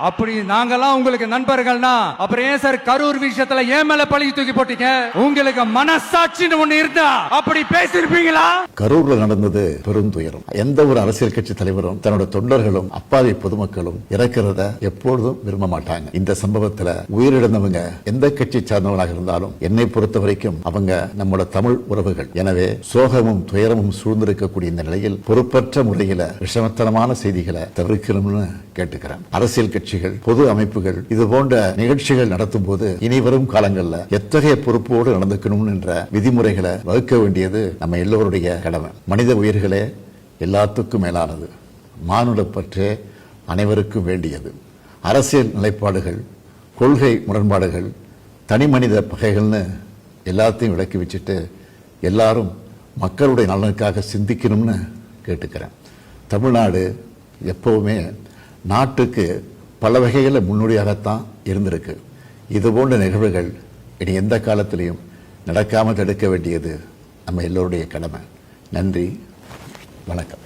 அப்படி நாங்கெல்லாம் உங்களுக்கு நண்பர்கள்னா அப்புறம் ஏன் சார் கரூர் விஷயத்துல ஏன் மேல பழி தூக்கி போட்டீங்க? உங்களுக்கு மனசாட்சின்னு ஒண்ணு இருந்தா அப்படி பேசிருப்பீங்களா? கரூர்ல நடந்தது பெருந்துயரம். எந்த ஒரு அரசியல் கட்சி தலைவரும் தன்னோட தொண்டர்களும் அப்பாவி பொதுமக்களும் இறக்கிறத எப்பொழுதும் விரும்ப மாட்டாங்க. இந்த சம்பவத்துல உயிரிழந்தவங்க எந்த கட்சி சார்ந்தவர்களாக இருந்தாலும் என்னை பொறுத்த வரைக்கும் அவங்க நம்மளோட தமிழ் உறவுகள். எனவே சோகமும் துயரமும் சூழ்ந்திருக்கக்கூடிய இந்த நிலையில் பொறுப்பற்ற முறையில விஷமத்தனமான செய்திகளை தவிர்க்கணும்னு கேட்டுக்கிறேன். அரசியல் கட்சிகள், பொது அமைப்புகள் இது போன்ற நிகழ்ச்சிகள் நடத்தும் போது இனி வரும் காலங்களில் எத்தகைய பொறுப்போடு நடந்துக்கணும் என்ற விதிமுறைகளை வகுக்க வேண்டியது நம்ம எல்லோருடைய கடமை. மனித உயிர்களே எல்லாத்துக்கும் மேலானது. மானுட பற்றே அனைவருக்கும் வேண்டியது. அரசியல் நிலைப்பாடுகள், கொள்கை முரண்பாடுகள், தனி மனித பகைகள்னு எல்லாத்தையும் விலக்கி வச்சுட்டு எல்லாரும் மக்களுடைய நலனுக்காக சிந்திக்கணும்னு கேட்டுக்கிறேன். தமிழ்நாடு எப்பவுமே நாட்டுக்கு பல வகைகளில் முன்னோடியாகத்தான் இருந்திருக்கு. இது போன்ற நிகழ்வுகள் இனி எந்த காலத்திலையும் நடக்காமல் தடுக்க வேண்டியது நம்ம எல்லோருடைய கடமை. நன்றி, வணக்கம்.